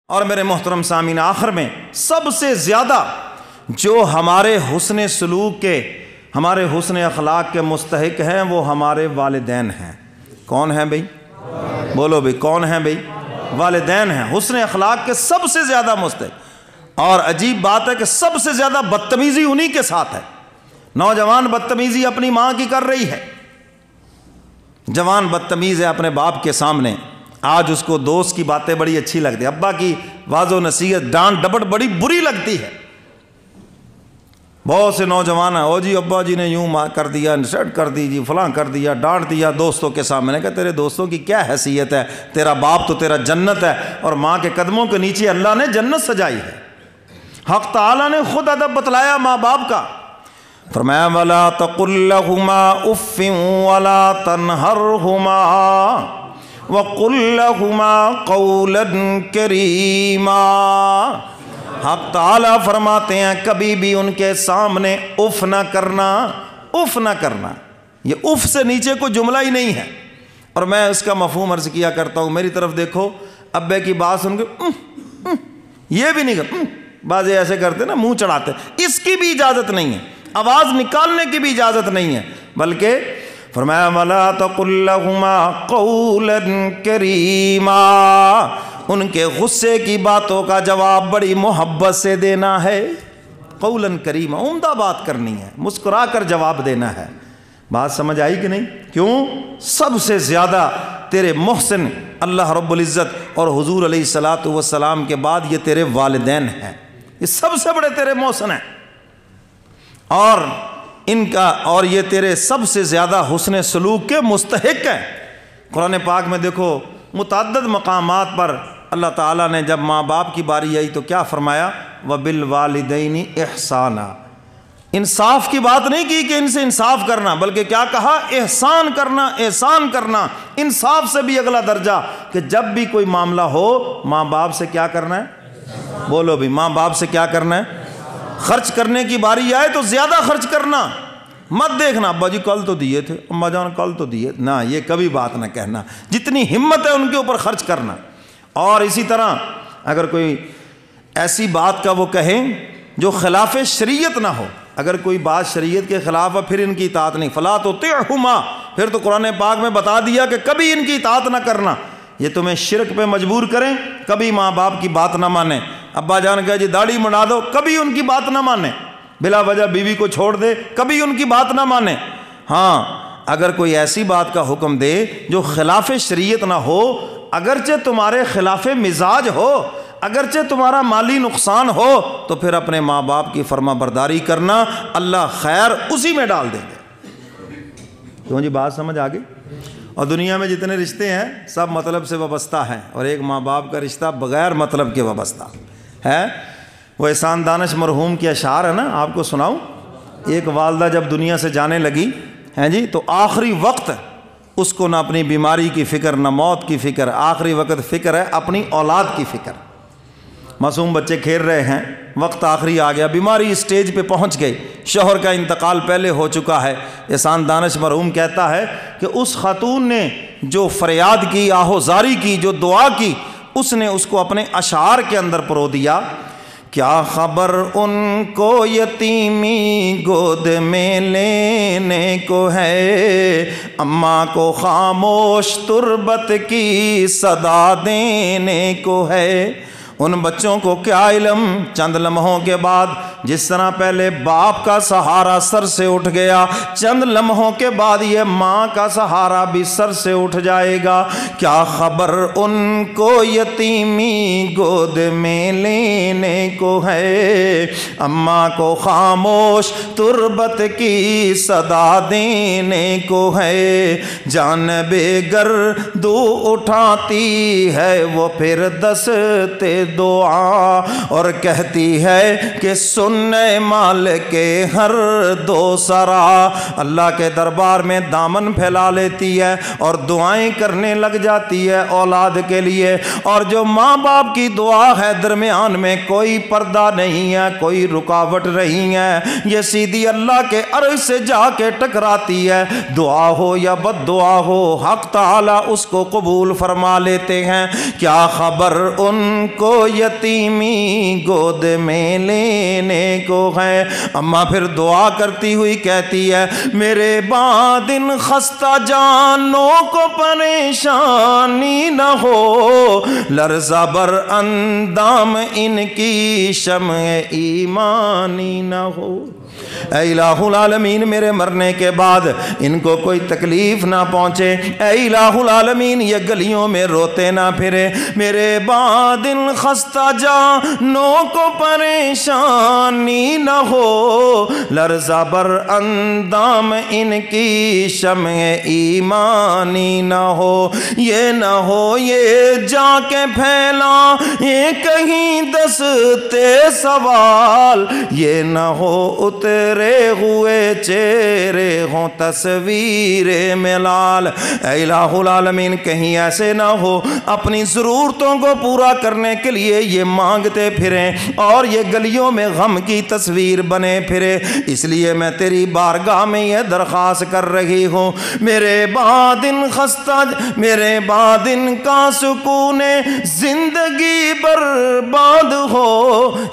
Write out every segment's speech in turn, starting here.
اور میرے محترم سامعین، آخر میں سب سے زیادہ جو ہمارے حسن سلوک کے، ہمارے حسن اخلاق کے مستحق ہیں وہ ہمارے والدین ہیں۔ کون ہیں بھئی؟ بولو بھئی، کون ہیں بھئی؟ والدین ہیں، حسن اخلاق کے سب سے زیادہ مستحق۔ اور عجیب بات ہے کہ سب سے زیادہ بدتمیزی انہی کے ساتھ ہے۔ نوجوان بدتمیزی اپنی ماں کی کر رہی ہے، جوان بدتمیز ہے اپنے باپ کے سامنے۔ آج اس کو دوست کی باتیں بڑی اچھی لگتی ہے، ابا کی واض و نصیحت، ڈانٹ ڈپٹ بڑی بری لگتی ہے۔ بہت سے نوجوان ہیں، او جی ابا جی نے یوں کر دیا، شرٹ کر دی جی، فلاں کر دیا، ڈانٹ دیا دوستوں کے سامنے۔ کہ تیرے دوستوں کی کیا حیثیت ہے؟ تیرا باپ تو تیرا جنت ہے، اور ماں کے قدموں کے نیچے اللہ نے جنت سجائی ہے۔ حق تعالیٰ نے خود ادب بتلایا ماں باپ کا، فرمایا وَلَا تَقُلْ لَهُمَا أُفٍّ وَلَا تَنْهَرْهُمَا وَقُلْ لَهُمَا قَوْلًا كَرِيمًا۔ حق تعالیٰ فرماتے ہیں کبھی بھی ان کے سامنے اف نہ کرنا، اف نہ کرنا۔ یہ اف سے نیچے کوئی جملہ ہی نہیں ہے۔ اور میں اس کا مفہوم عرض کیا کرتا ہوں، میری طرف دیکھو، ابے کی بات سن کے یہ بھی نہیں کرتے، بعض ایسے کرتے نا، منہ چڑھاتے، اس کی بھی اجازت نہیں ہے، آواز نکالنے کی بھی اجازت نہیں ہے، بلکہ فرمایا وَلَا تَقُلْ لَهُمَا قَوْلًا كَرِيمًا۔ ان کے غصے کی باتوں کا جواب بڑی محبت سے دینا ہے، قولاً کریما، عمدہ بات کرنی ہے، مسکرا کر جواب دینا ہے۔ بات سمجھ آئی کہ نہیں؟ کیوں؟ سب سے زیادہ تیرے محسن اللہ رب العزت اور حضور علیہ الصلاۃ والسلام کے بعد یہ تیرے والدین ہیں، یہ سب سے بڑے تیرے محسن ہیں، اور ان کا، اور یہ تیرے سب سے زیادہ حسن سلوک کے مستحق ہیں۔ قرآن پاک میں دیکھو متعدد مقامات پر اللہ تعالیٰ نے جب ماں باپ کی باری آئی تو کیا فرمایا؟ وَبِالْوَالِدَيْنِ إِحْسَانًا۔ انصاف کی بات نہیں کی کہ ان سے انصاف کرنا، بلکہ کیا کہا؟ احسان کرنا، احسان کرنا۔ انصاف سے بھی اگلا درجہ کہ جب بھی کوئی معاملہ ہو ماں باپ سے کیا کرنا ہے؟ بولو بھی، ماں باپ سے کیا کرنا ہے؟ خرچ کرنے کی باری آئے تو زیادہ خرچ کرنا، مت دیکھنا ابا جی کل تو دیے تھے، اماں جان کل تو دیے، نہ یہ کبھی بات نہ کہنا، جتنی ہمت ہے ان کے اوپر خرچ کرنا۔ اور اسی طرح اگر کوئی ایسی بات کا وہ کہیں جو خلاف شریعت نہ ہو، اگر کوئی بات شریعت کے خلاف ہے پھر ان کی اطاعت نہیں، فَلَا تُطِعْهُمَا، پھر تو قرآن پاک میں بتا دیا کہ کبھی ان کی اطاعت نہ کرنا، یہ تمہیں شرک پہ مجبور کریں، کبھی ماں باپ کی بات نہ مانیں۔ ابا جان کہا جی داڑھی منڈا دو، کبھی ان کی بات نہ مانیں۔ بلا وجہ بیوی کو چھوڑ دے، کبھی ان کی بات نہ مانیں۔ ہاں اگر کوئی ایسی بات کا حکم دے جو خلاف شریعت نہ ہو، اگرچہ تمہارے خلاف مزاج ہو، اگرچہ تمہارا مالی نقصان ہو، تو پھر اپنے ماں باپ کی فرما برداری کرنا، اللہ خیر اسی میں ڈال دیں گے۔ کیوں جی بات سمجھ آ گئی؟ اور دنیا میں جتنے رشتے ہیں سب مطلب سے وابستہ ہیں، اور ایک ماں باپ کا رشتہ بغیر مطلب کے وابستہ ہے۔ وہ احسان دانش مرحوم کی اشعار ہے نا، آپ کو سناؤں۔ ایک والدہ جب دنیا سے جانے لگی ہیں جی، تو آخری وقت اس کو نہ اپنی بیماری کی فکر، نہ موت کی فکر، آخری وقت فکر ہے اپنی اولاد کی فکر۔ معصوم بچے کھیل رہے ہیں، وقت آخری آ گیا، بیماری اسٹیج پہ پہنچ گئی، شوہر کا انتقال پہلے ہو چکا ہے۔ احسان دانش مرحوم کہتا ہے کہ اس خاتون نے جو فریاد کی، آہوزاری کی، جو دعا کی، اس نے اس کو اپنے اشعار کے اندر پرو دیا۔ کیا خبر ان کو یتیمی گود میں لینے کو ہے، اماں کو خاموش تربت کی صدا دینے کو ہے۔ ان بچوں کو کیا علم چند لمحوں کے بعد، جس طرح پہلے باپ کا سہارا سر سے اٹھ گیا، چند لمحوں کے بعد یہ ماں کا سہارا بھی سر سے اٹھ جائے گا۔ کیا خبر ان کو یتیمی گود میں لینے کو ہے، اماں کو خاموش تربت کی صدا دینے کو ہے۔ جانب گردو اٹھاتی ہے وہ پھر دست دعا، اور کہتی ہے کہ سو سننے مال کے ہر دو سرا، اللہ کے دربار میں دامن پھیلا لیتی ہے اور دعائیں کرنے لگ جاتی ہے اولاد کے لیے. اور جو ماں باپ کی دعا ہے درمیان میں کوئی پردہ نہیں ہے، کوئی رکاوٹ نہیں ہے، یہ سیدھی اللہ کے عرش سے جا کے ٹکراتی ہے. دعا ہو یا بد دعا ہو حق تعالی اس کو قبول فرما لیتے ہیں. کیا خبر ان کو یتیمی گود میں لینے کو ہے. اماں پھر دعا کرتی ہوئی کہتی ہے میرے بعد ان خستہ جانوں کو پریشانی نہ ہو، لرزہ بر اندام ان کی شمع ایمانی نہ ہو. اے الہ العالمین میرے مرنے کے بعد ان کو کوئی تکلیف نہ پہنچے. اے الہ العالمین یہ گلیوں میں روتے نہ پھرے. میرے بعد ان خستہ جانوں کو پریشانی نہ ہو، لرزہ بر اندام ان کی شمع ایمانی نہ ہو. یہ نہ ہو یہ جا کے پھیلا یہ کہیں دستے سوال، یہ نہ ہو اترے ہوئے چہرے ہوں تصویر ملال. اے الہ العالمین کہیں ایسے نہ ہو اپنی ضرورتوں کو پورا کرنے کے لیے یہ مانگتے پھریں اور یہ گلیوں میں غم کی تصویر بنے پھرے. اس لیے میں تیری بارگاہ میں یہ درخواست کر رہی ہوں میرے بعد ان خستہ، میرے بعد ان کا سکون زندگی برباد ہو.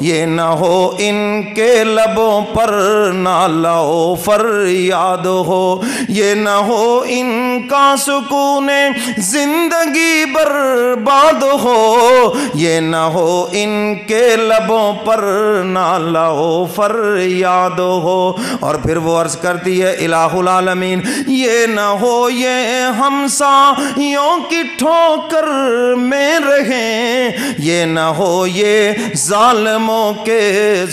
یہ نہ ہو ان کے لبوں پر نالہ و فریاد ہو، یہ نہ ہو ان کا سکون زندگی برباد ہو، یہ نہ ہو ان کے لبوں پر نالہ و فریاد ہو. اور پھر وہ عرض کرتی ہے الہ العالمین یہ نہ ہو یہ ہمسایوں کی ٹھوکر میں رہیں، یہ نہ ہو یہ ظالموں کے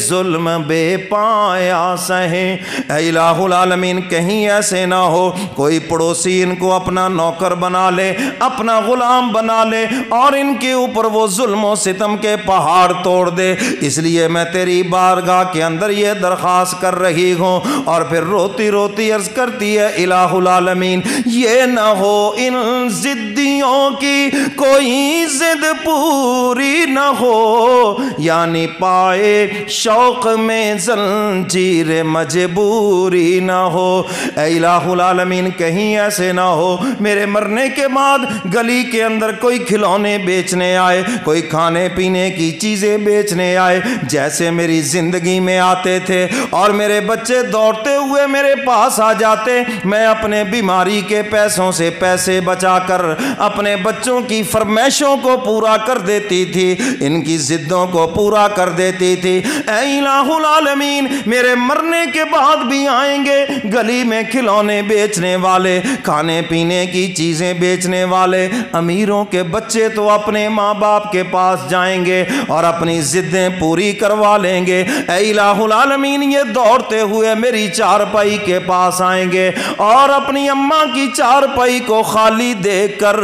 ظلم بے پایا سہیں. اے الہ العالمین کہیں ایسے نہ ہو کوئی پڑوسی ان کو اپنا نوکر بنا لے، اپنا غلام بنا لے اور ان کے اوپر وہ ظلم و ستم کے پہاڑ توڑ دے. اس لیے میں تیری بارگاہ کے اندر یہ درخواست کر رہی ہوں. اور پھر روتی روتی عرض کرتی ہے الہ العالمین یہ نہ ہو ان ضدیوں کی کوئی ضد پوری نہ ہو، یعنی پائے شوق میں زنجیر مجبوری نہ ہو. اے الہ العالمین کہیں ایسے نہ ہو میرے مرنے کے بعد گلی کے اندر کوئی کھلونے بیچنے آئے، کوئی کھانے پینے کی چیزیں بیچنے آئے جیسے میری زندگی میں آتے تھے، اور میرے بچے دوڑتے ہوئے میرے پاس آ جاتے. میں اپنے بیماری کے پیسوں سے پیسے بچا کر اپنے بچوں کی فرمائشوں کو پورا کر دیتی تھی، ان کی ضدوں کو پورا کر دیتی تھی. اے الہ العالمین میرے مرنے کے بعد بھی آئیں گے گلی میں کھلونے بیچنے والے، کھانے پینے کی چیزیں بیچنے والے. امیروں کے بچے تو اپنے ماں باپ کے پاس جائیں گے اور اپنی ضدیں پوری کروا لیں گے. اے الہ العالمین یہ دوڑتے ہوئے میری چارپائی کے پاس آئیں گے اور اپنی اماں کی چارپائی کو خالی دیکھ کر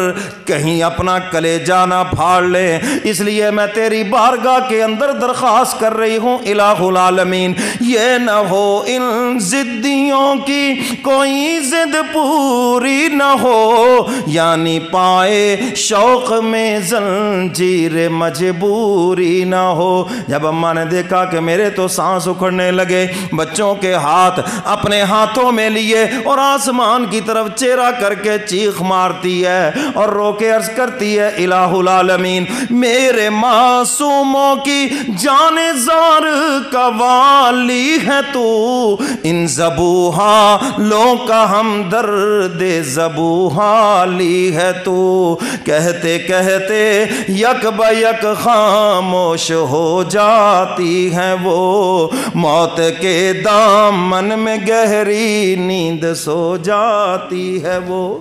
کہیں اپنا کلیجہ نہ پھاڑ لے. اس لیے میں تیری بارگاہ کے اندر درخواست کر رہی ہوں الہ العالمین یہ نہ ہو ان ضدیوں کی کوئی ضد پوری نہ ہو، یعنی پائے شوق میں زنجیر مجبوری نہ ہو. جب اماں نے دیکھا کہ میرے تو سانس اکھڑنے لگے، بچوں کے ہاتھ اپنے ہاتھوں میں لیے اور آسمان کی طرف چہرہ کر کے چیخ مارتی ہے اور رو کے عرض کرتی ہے الہ العالمین میرے معصوموں کی جان زار کا والی ہے تو، ان ذبوحا لوں کا ہمدرد ذبوحالی ہے تو. کہتے کہتے یک بہ یک خاموش ہو جاتی ہے وہ، موت کے دامن میں گہری نیند سو جاتی ہے وہ.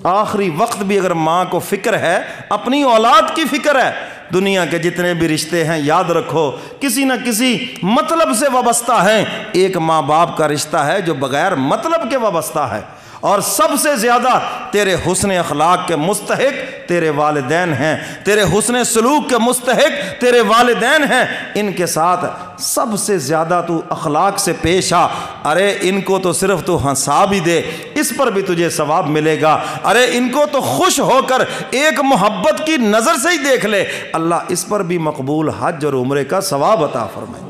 آخری وقت بھی اگر ماں کو فکر ہے، اپنی اولاد کی فکر ہے، دنیا کے جتنے بھی رشتے ہیں یاد رکھو کسی نہ کسی مطلب سے وابستہ ہیں. ایک ماں باپ کا رشتہ ہے جو بغیر مطلب کے وابستہ ہے، اور سب سے زیادہ تیرے حسن اخلاق کے مستحق تیرے والدین ہیں، تیرے حسن سلوک کے مستحق تیرے والدین ہیں، ان کے ساتھ سب سے زیادہ تو اخلاق سے پیش آ، ارے ان کو تو صرف تو ہنسا بھی دے، اس پر بھی تجھے ثواب ملے گا، ارے ان کو تو خوش ہو کر ایک محبت کی نظر سے ہی دیکھ لے، اللہ اس پر بھی مقبول حج اور عمرے کا ثواب عطا فرمائے۔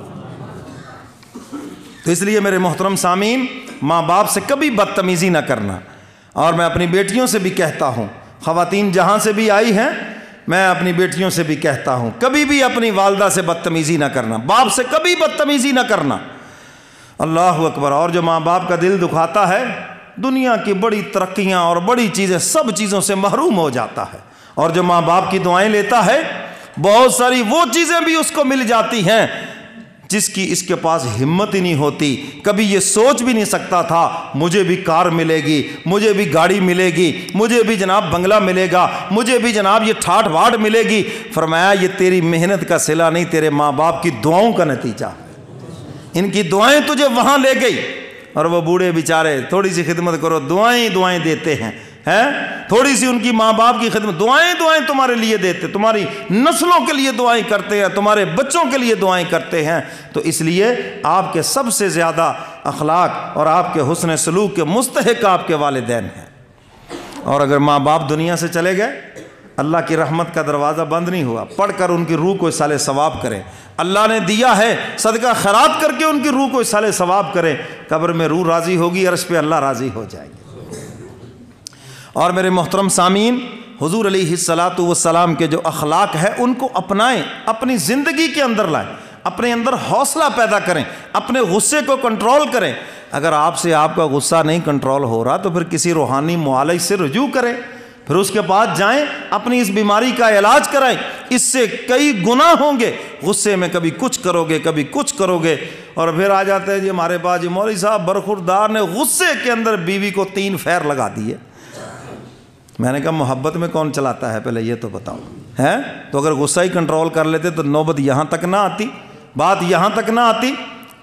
تو اس لیے میرے محترم سامعین، ماں باپ سے کبھی بدتمیزی نہ کرنا، اور میں اپنی بیٹیوں سے بھی کہتا ہوں، خواتین جہاں سے بھی آئی ہیں، میں اپنی بیٹیوں سے بھی کہتا ہوں، کبھی بھی اپنی والدہ سے بدتمیزی نہ کرنا، باپ سے کبھی بدتمیزی نہ کرنا۔ اللہ اکبر۔ اور جو ماں باپ کا دل دکھاتا ہے، دنیا کی بڑی ترقیاں اور بڑی چیزیں، سب چیزوں سے محروم ہو جاتا ہے، اور جو ماں باپ کی دعائیں لیتا ہے، بہت ساری وہ چیزیں بھی اس کو مل جاتی ہیں جس کی اس کے پاس ہمت ہی نہیں ہوتی، کبھی یہ سوچ بھی نہیں سکتا تھا مجھے بھی کار ملے گی، مجھے بھی گاڑی ملے گی، مجھے بھی جناب بنگلہ ملے گا، مجھے بھی جناب یہ ٹھاٹ واٹ ملے گی۔ فرمایا یہ تیری محنت کا صلہ نہیں، تیرے ماں باپ کی دعاؤں کا نتیجہ، ان کی دعائیں تجھے وہاں لے گئی۔ اور وہ بوڑھے بیچارے تھوڑی سی خدمت کرو، دعائیں دیتے ہیں، تھوڑی سی ان کی ماں باپ کی خدمت، دعائیں تمہارے لیے دیتے، تمہاری نسلوں کے لیے دعائیں کرتے ہیں، تمہارے بچوں کے لیے دعائیں کرتے ہیں۔ تو اس لیے آپ کے سب سے زیادہ اخلاق اور آپ کے حسن سلوک کے مستحق آپ کے والدین ہیں۔ اور اگر ماں باپ دنیا سے چلے گئے، اللہ کی رحمت کا دروازہ بند نہیں ہوا، پڑھ کر ان کی روح کو اصالِ ثواب کریں، اللہ نے دیا ہے صدقہ خیرات کر کے ان کی روح کو اصالِ ثواب کریں، قبر میں روح راضی ہوگی، عرش پہ اللہ راضی ہو جائے گے۔ اور میرے محترم سامعین، حضور علیہ الصلاۃ والسلام کے جو اخلاق ہے ان کو اپنائیں، اپنی زندگی کے اندر لائیں، اپنے اندر حوصلہ پیدا کریں، اپنے غصے کو کنٹرول کریں۔ اگر آپ سے آپ کا غصہ نہیں کنٹرول ہو رہا تو پھر کسی روحانی معالج سے رجوع کریں، پھر اس کے بعد جائیں اپنی اس بیماری کا علاج کرائیں، اس سے کئی گناہ ہوں گے۔ غصے میں کبھی کچھ کرو گے، کبھی کچھ کرو گے، اور پھر آ جاتے ہیں جی ہمارے پاس، جی مولوی صاحب برخوردار نے غصے کے اندر بیوی کو 3 فیر لگا دیے۔ میں نے کہا محبت میں کون چلاتا ہے پہلے یہ تو بتاؤ، ہے تو اگر غصہ ہی کنٹرول کر لیتے تو نوبت یہاں تک نہ آتی، بات یہاں تک نہ آتی۔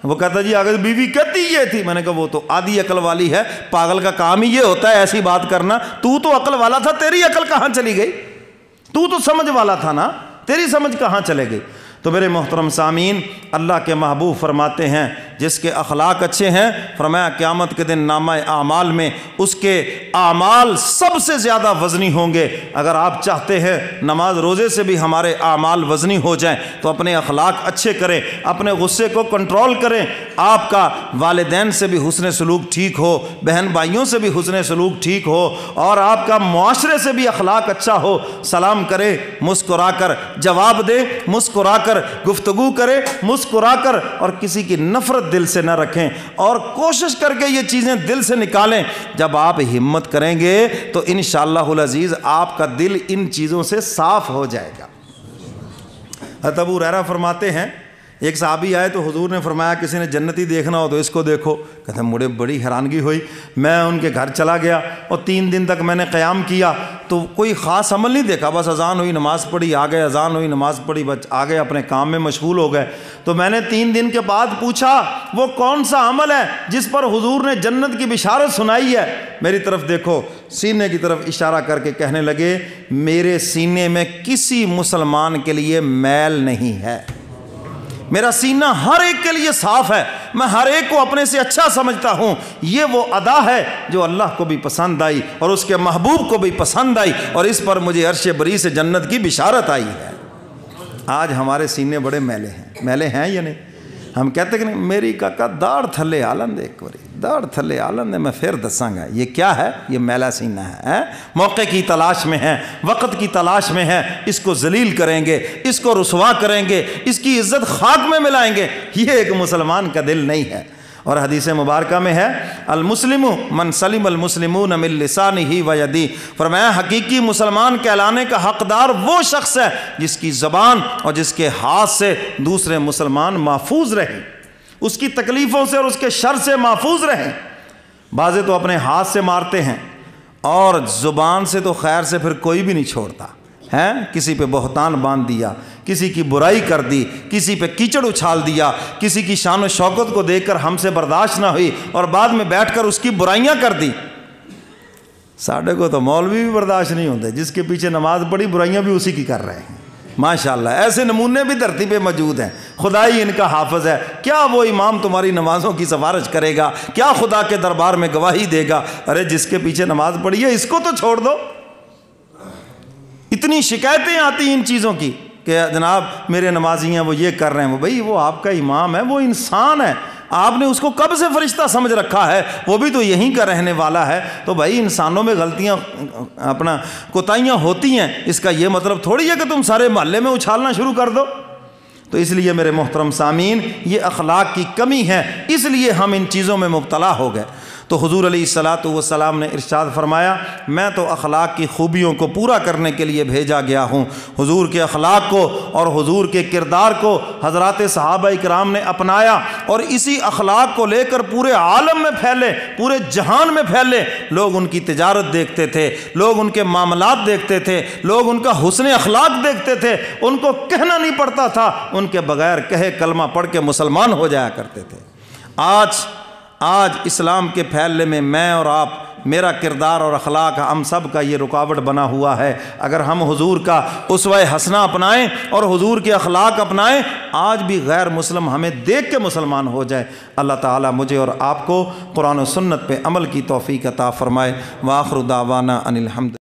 وہ کہتا جی اگر بیوی کہتی یہ تھی، میں نے کہا وہ تو آدھی عقل والی ہے، پاگل کا کام ہی یہ ہوتا ہے ایسی بات کرنا، تو عقل والا تھا، تیری عقل کہاں چلی گئی؟ تو سمجھ والا تھا نا، تیری سمجھ کہاں چلے گئی؟ تو میرے محترم سامعین، اللہ کے محبوب فرماتے ہیں جس کے اخلاق اچھے ہیں، فرمایا قیامت کے دن نامہ اعمال میں اس کے اعمال سب سے زیادہ وزنی ہوں گے۔ اگر آپ چاہتے ہیں نماز روزے سے بھی ہمارے اعمال وزنی ہو جائیں تو اپنے اخلاق اچھے کریں، اپنے غصے کو کنٹرول کریں، آپ کا والدین سے بھی حسن سلوک ٹھیک ہو، بہن بھائیوں سے بھی حسن سلوک ٹھیک ہو، اور آپ کا معاشرے سے بھی اخلاق اچھا ہو۔ سلام کرے مسکرا کر جواب دے، مسکرا کر گفتگو کرے، مسکرا کر، اور کسی کی نفرت دل سے نہ رکھیں، اور کوشش کر کے یہ چیزیں دل سے نکالیں۔ جب آپ ہمت کریں گے تو انشاءاللہ العزیز آپ کا دل ان چیزوں سے صاف ہو جائے گا۔ حضرت ابو ہریرہ فرماتے ہیں ایک صحابی آئے تو حضور نے فرمایا کسی نے جنتی دیکھنا ہو تو اس کو دیکھو۔ کہتے ہیں مجھے بڑی حیرانگی ہوئی، میں ان کے گھر چلا گیا اور 3 دن تک میں نے قیام کیا تو کوئی خاص عمل نہیں دیکھا، بس اذان ہوئی نماز پڑھی آ گئے، اذان ہوئی نماز پڑھی بس آ گئے، اپنے کام میں مشغول ہو گئے۔ تو میں نے 3 دن کے بعد پوچھا وہ کون سا عمل ہے جس پر حضور نے جنت کی بشارت سنائی ہے؟ میری طرف دیکھو، سینے کی طرف اشارہ کر کے کہنے لگے میرے سینے میں کسی مسلمان کے لیے میل نہیں ہے، میرا سینہ ہر ایک کے لیے صاف ہے، میں ہر ایک کو اپنے سے اچھا سمجھتا ہوں۔ یہ وہ ادا ہے جو اللہ کو بھی پسند آئی اور اس کے محبوب کو بھی پسند آئی، اور اس پر مجھے عرش بری سے جنت کی بشارت آئی ہے۔ آج ہمارے سینے بڑے میلے ہیں یا نہیں؟ ہم کہتے کہ نہیں میری کاکا داڑ تھلے آلن دے، ایک باری داڑ تھلے آلن دے، میں پھر دساں گا یہ کیا ہے، یہ میلا سینہ ہے، موقع کی تلاش میں ہے، وقت کی تلاش میں ہے، اس کو ذلیل کریں گے، اس کو رسوا کریں گے، اس کی عزت خاک میں ملائیں گے، یہ ایک مسلمان کا دل نہیں ہے۔ اور حدیث مبارکہ میں ہے المسلم من سلم المسلمون من لسانہ و یدہ، فرمایا حقیقی مسلمان کہلانے کا حقدار وہ شخص ہے جس کی زبان اور جس کے ہاتھ سے دوسرے مسلمان محفوظ رہیں، اس کی تکلیفوں سے اور اس کے شر سے محفوظ رہیں۔ بعضے تو اپنے ہاتھ سے مارتے ہیں اور زبان سے تو خیر سے پھر کوئی بھی نہیں چھوڑتا ہے، کسی پہ بہتان باندھ دیا، کسی کی برائی کر دی، کسی پہ کیچڑ اچھال دیا، کسی کی شان و شوکت کو دیکھ کر ہم سے برداشت نہ ہوئی اور بعد میں بیٹھ کر اس کی برائیاں کر دی۔ ساڑھے کو تو مولوی بھی برداشت نہیں ہوتے، جس کے پیچھے نماز پڑھی برائیاں بھی اسی کی کر رہے ہیں۔ ماشاءاللہ ایسے نمونے بھی دھرتی پہ موجود ہیں، خدا ہی ان کا حافظ ہے۔ کیا وہ امام تمہاری نمازوں کی سفارش کرے گا؟ کیا خدا کے دربار میں گواہی دے گا؟ ارے جس کے پیچھے نماز پڑھی ہے اس کو تو چھوڑ دو۔ اتنی شکایتیں آتی ہیں ان چیزوں کی کہ جناب میرے نمازی ہیں وہ یہ کر رہے ہیں، وہ بھائی وہ آپ کا امام ہے، وہ انسان ہے، آپ نے اس کو کب سے فرشتہ سمجھ رکھا ہے؟ وہ بھی تو یہیں کا رہنے والا ہے۔ تو بھائی انسانوں میں غلطیاں اپنا کوتاہیاں ہوتی ہیں، اس کا یہ مطلب تھوڑی ہے کہ تم سارے محلے میں اچھالنا شروع کر دو۔ تو اس لیے میرے محترم سامعین، یہ اخلاق کی کمی ہے، اس لیے ہم ان چیزوں میں مبتلا ہو گئے۔ تو حضور علیہ الصلاۃ والسلام نے ارشاد فرمایا، میں تو اخلاق کی خوبیوں کو پورا کرنے کے لیے بھیجا گیا ہوں۔ حضور کے اخلاق کو اور حضور کے کردار کو حضرات صحابہ اکرام نے اپنایا، اور اسی اخلاق کو لے کر پورے عالم میں پھیلے، پورے جہان میں پھیلے۔ لوگ ان کی تجارت دیکھتے تھے، لوگ ان کے معاملات دیکھتے تھے، لوگ ان کا حسن اخلاق دیکھتے تھے، ان کو کہنا نہیں پڑتا تھا، ان کے بغیر کہے کلمہ پڑھ کے مسلمان ہو جایا کرتے تھے۔ آج اسلام کے پھیلنے میں میں اور آپ، میرا کردار اور اخلاق ہم سب کا یہ رکاوٹ بنا ہوا ہے۔ اگر ہم حضور کا اسوہ حسنہ اپنائیں اور حضور کے اخلاق اپنائیں، آج بھی غیر مسلم ہمیں دیکھ کے مسلمان ہو جائے۔ اللہ تعالیٰ مجھے اور آپ کو قرآن و سنت پہ عمل کی توفیق عطا فرمائے۔ وآخر دعوانا ان الحمد